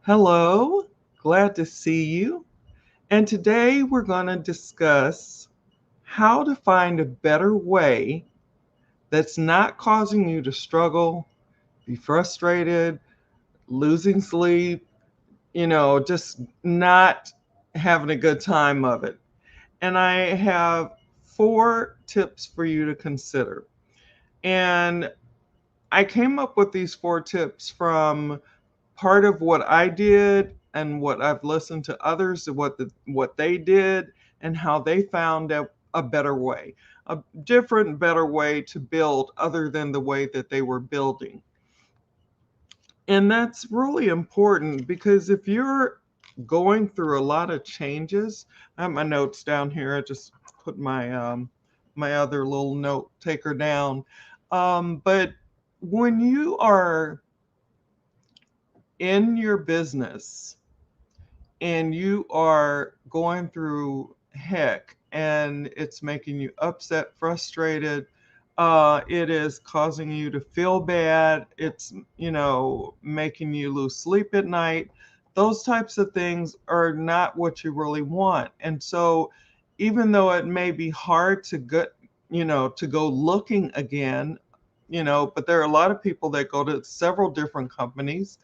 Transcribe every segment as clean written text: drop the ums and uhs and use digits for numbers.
Hello, glad to see you. And today we're going to discuss how to find a better way that's not causing you to struggle, be frustrated, losing sleep, just not having a good time of it. And I have four tips for you to consider. And I came up with these four tips from part of what I did and what I've listened to others what they did and how they found a better way, a different better way to build other than the way that they were building. And that's really important because if you're going through a lot of changes, I have my notes down here. I just put my other little note taker down. But when you are in your business and you are going through heck and it's making you upset, frustrated, it is causing you to feel bad, it's, making you lose sleep at night. Those types of things are not what you really want. And so, even though it may be hard to get, to go looking again, but there are a lot of people that go to several different companies,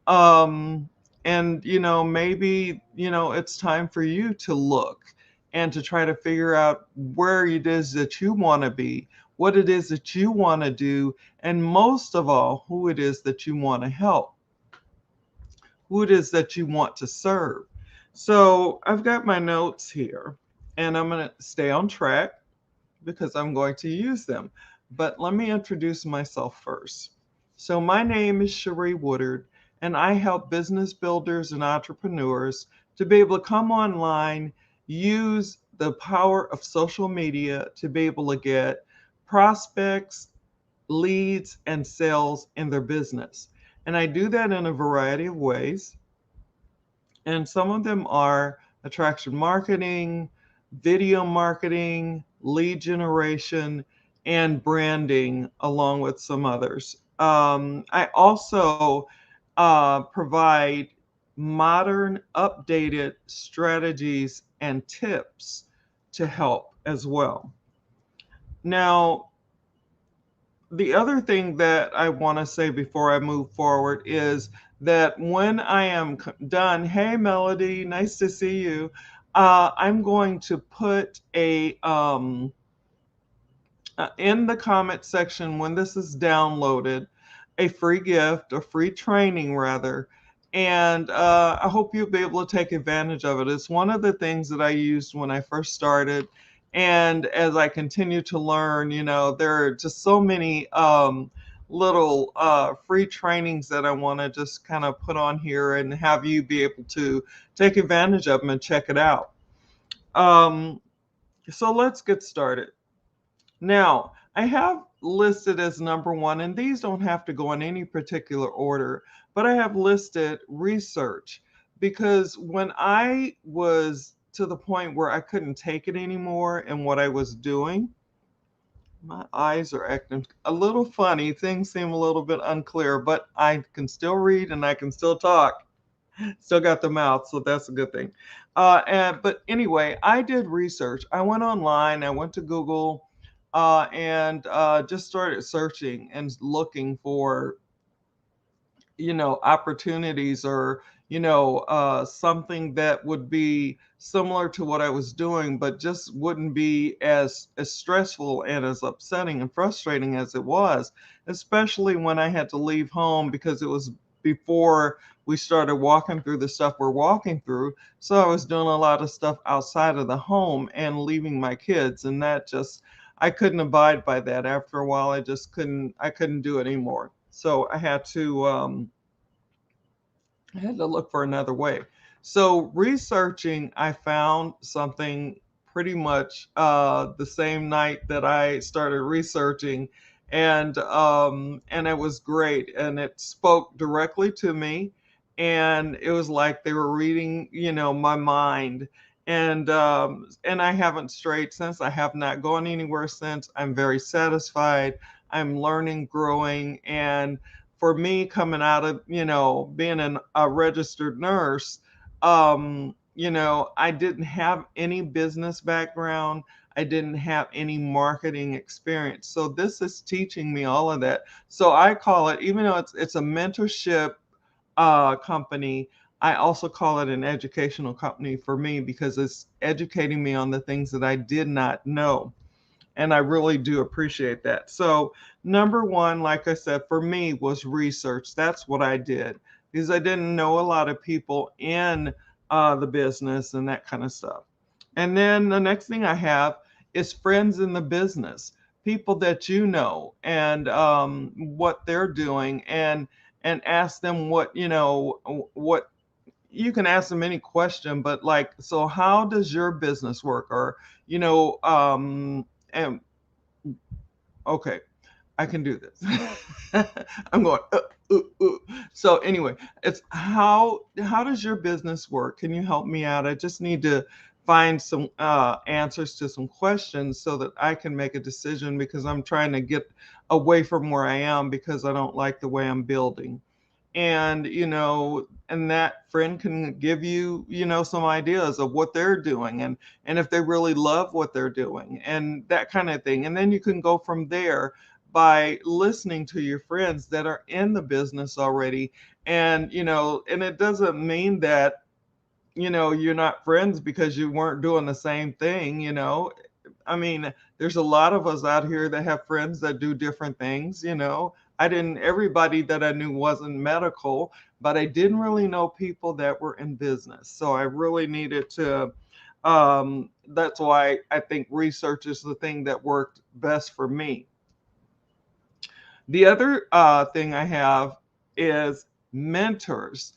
um and maybe it's time for you to look and to try to figure out where it is that you want to be, what it is that you want to do, and most of all, who it is that you want to help, who it is that you want to serve. So I've got my notes here and I'm going to stay on track because I'm going to use them. But let me introduce myself first. So, my name is Cherie Woodard, and I help business builders and entrepreneurs to be able to come online, use the power of social media to be able to get prospects, leads, and sales in their business. And I do that in a variety of ways. And some of them are attraction marketing, video marketing, lead generation, and branding, along with some others. I also provide modern, updated strategies and tips to help as well. Now, the other thing that I want to say before I move forward is that when I am done, hey Melody, nice to see you. I'm going to put in the comment section when this is downloaded, a free gift, a free training rather. And I hope you'll be able to take advantage of it. It's one of the things that I used when I first started. And as I continue to learn, there are just so many little free trainings that I want to just kind of put on here and have you be able to take advantage of them and check it out. Um, so let's get started. Now, I have listed as number one, and these don't have to go in any particular order, but I have listed research because when I was to the point where I couldn't take it anymore and what I was doing, my eyes are acting a little funny. Things seem a little bit unclear, but I can still read and I can still talk. Still got the mouth, so that's a good thing. But anyway, I did research. I went online. I went to Google, and just started searching and looking for opportunities or something that would be similar to what I was doing, but just wouldn't be as stressful and as upsetting and frustrating as it was, especially when I had to leave home because it was before we started walking through the stuff we're walking through. So I was doing a lot of stuff outside of the home and leaving my kids, and that just, I couldn't abide by that. After a while, I couldn't do it anymore. So I had to look for another way. So researching, I found something pretty much the same night that I started researching, and it was great, and it spoke directly to me, and it was like they were reading, my mind. And I haven't strayed since. I have not gone anywhere since. I'm very satisfied. I'm learning, growing, and for me coming out of, being a registered nurse, I didn't have any business background. I didn't have any marketing experience. So this is teaching me all of that. So I call it, even though it's a mentorship company, I also call it an educational company for me because it's educating me on the things that I did not know. And I really do appreciate that. So, number one, like I said, for me was research. That's what I did because I didn't know a lot of people in the business and that kind of stuff. And then the next thing I have is friends in the business, people that you know, and what they're doing, and ask them what you can ask them any question, but like, so how does your business work? Or, and okay, I can do this. I'm going. So anyway, it's how does your business work? Can you help me out? I just need to find some answers to some questions so that I can make a decision because I'm trying to get away from where I am because I don't like the way I'm building. And and that friend can give you some ideas of what they're doing, and if they really love what they're doing and that kind of thing. And then you can go from there by listening to your friends that are in the business already. And and it doesn't mean that you're not friends because you weren't doing the same thing. I mean, there's a lot of us out here that have friends that do different things. I didn't, everybody that I knew wasn't medical, but I didn't really know people that were in business. So I really needed to, that's why I think research is the thing that worked best for me. The other thing I have is mentors,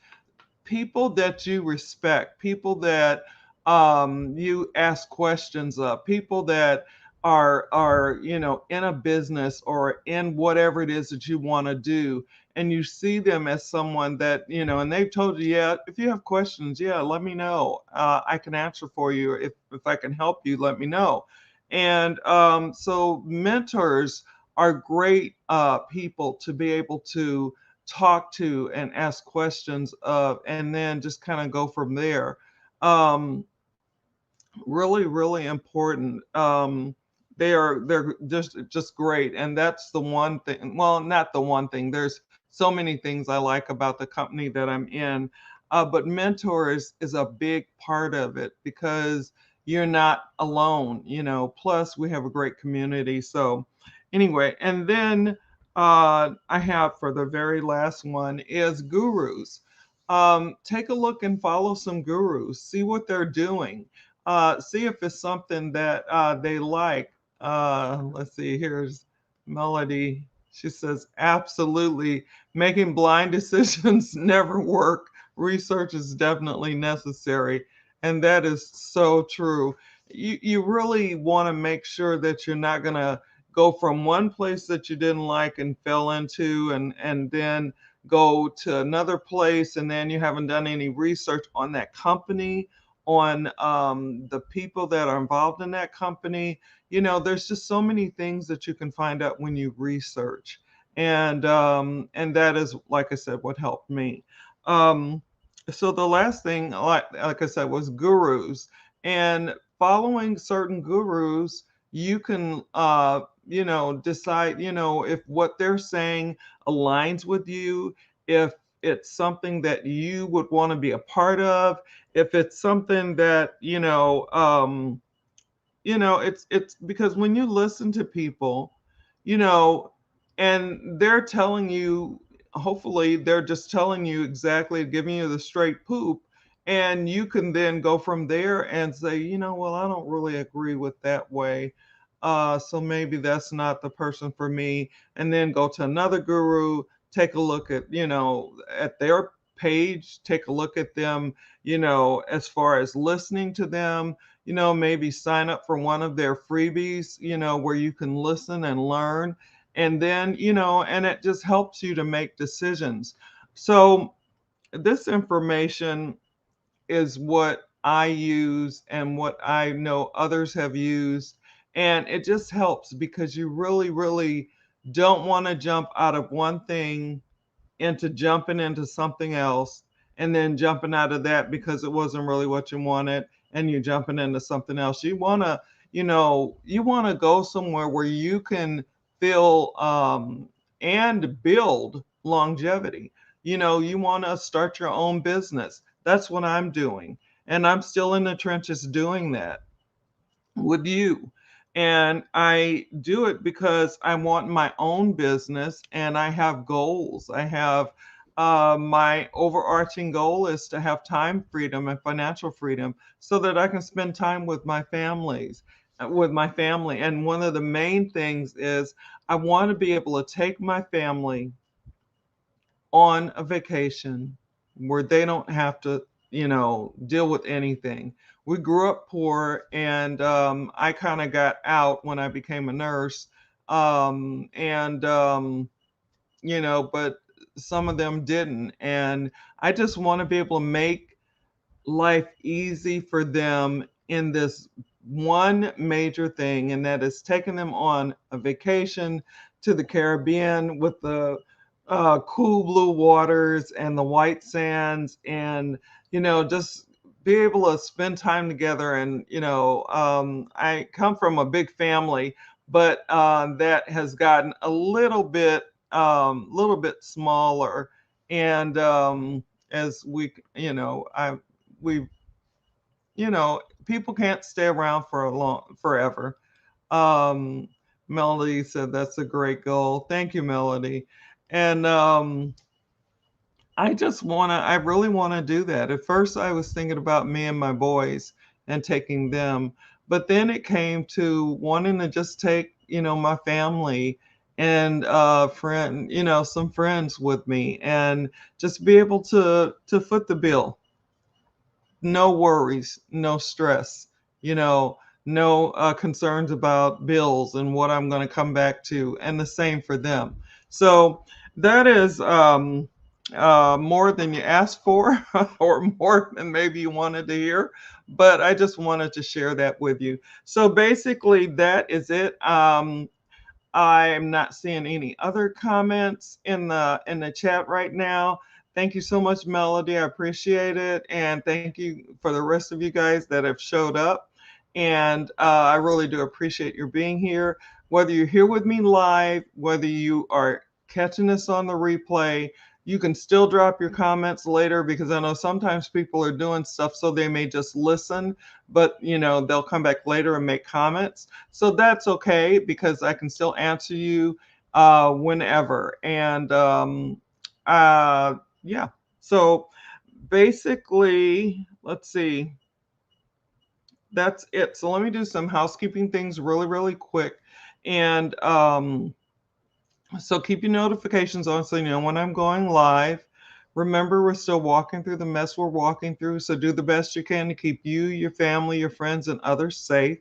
people that you respect, people that you ask questions of, people that are in a business or in whatever it is that you want to do, and you see them as someone that and they've told you, yeah, if you have questions, yeah, let me know. I can answer for you. If I can help you, let me know. And so mentors are great people to be able to talk to and ask questions of, and then just kind of go from there. Um, Really, really important. They're just great, and that's the one thing. Well, not the one thing. There's so many things I like about the company that I'm in, but mentors is a big part of it because you're not alone. Plus we have a great community. So anyway, and then I have, for the very last one, is gurus. Take a look and follow some gurus. See what they're doing, see if it's something that they like. Let's see, here's Melody. She says, absolutely, making blind decisions never work. Research is definitely necessary. And that is so true. You really want to make sure that you're not going to go from one place that you didn't like and fell into, and then go to another place, and then you haven't done any research on that company, on the people that are involved in that company. There's just so many things that you can find out when you research, and that is, like I said, what helped me. Um, so the last thing, like I said, was gurus, and following certain gurus, you can decide if what they're saying aligns with you, if it's something that you would want to be a part of, if it's something that it's because when you listen to people, you know and they're telling you, hopefully they're just telling you exactly, giving you the straight poop, and you can then go from there and say, well, I don't really agree with that way, so maybe that's not the person for me. And then go to another guru, take a look at at their page, take a look at them, as far as listening to them, maybe sign up for one of their freebies, where you can listen and learn. And then, and it just helps you to make decisions. So this information is what I use and what I know others have used. And it just helps because you really, really don't want to jump out of one thing into jumping into something else, and then jumping out of that because it wasn't really what you wanted, and you're jumping into something else. You want to, you want to go somewhere where you can feel and build longevity. You want to start your own business. That's what I'm doing. And I'm still in the trenches doing that with you. And I do it because I want my own business and I have goals. I have my overarching goal is to have time freedom and financial freedom so that I can spend time with my family. And one of the main things is I want to be able to take my family on a vacation where they don't have to, deal with anything. We grew up poor, and I kind of got out when I became a nurse. And, but some of them didn't. And I just want to be able to make life easy for them in this one major thing, and that is taking them on a vacation to the Caribbean with the cool blue waters and the white sands, and just be able to spend time together. And I come from a big family, but that has gotten a little bit smaller. And as we people can't stay around for forever. um Melody said that's a great goal. Thank you, Melody. And I really want to do that. At first I was thinking about me and my boys and taking them, but then it came to wanting to just take, my family and some friends with me, and just be able to foot the bill. No worries, no stress, you know, no concerns about bills and what I'm going to come back to, and the same for them. So that is more than you asked for, or more than maybe you wanted to hear, but I just wanted to share that with you. So basically, that is it. I am not seeing any other comments in the chat right now. Thank you so much, Melody. I appreciate it, and thank you for the rest of you guys that have showed up. And I really do appreciate your being here. Whether you're here with me live, whether you are catching this on the replay, you can still drop your comments later, because I know sometimes people are doing stuff so they may just listen, but they'll come back later and make comments. So that's okay, because I can still answer you whenever. And yeah, so basically, let's see, that's it. So let me do some housekeeping things really, really quick. And so keep your notifications on so you know when I'm going live. Remember, we're still walking through the mess we're walking through, so do the best you can to keep you, your family, your friends, and others safe.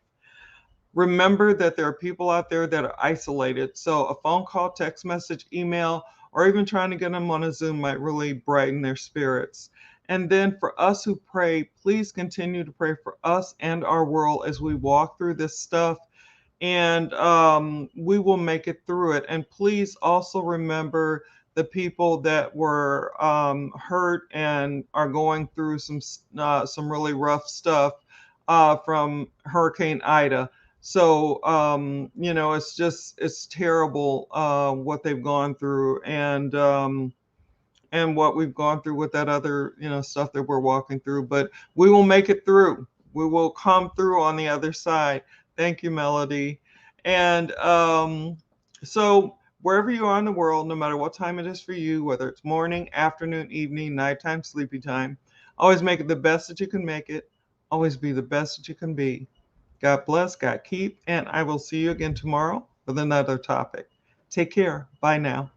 Remember that there are people out there that are isolated, so a phone call, text message, email, or even trying to get them on a Zoom might really brighten their spirits. And then for us who pray, please continue to pray for us and our world as we walk through this stuff, and we will make it through it. And please also remember the people that were hurt and are going through some really rough stuff from Hurricane Ida. So it's terrible what they've gone through, and what we've gone through with that other stuff that we're walking through. But we will make it through. We will come through on the other side. Thank you, Melody. And so wherever you are in the world, no matter what time it is for you, whether it's morning, afternoon, evening, nighttime, sleepy time, always make it the best that you can make it. Always be the best that you can be. God bless, God keep, and I will see you again tomorrow with another topic. Take care. Bye now.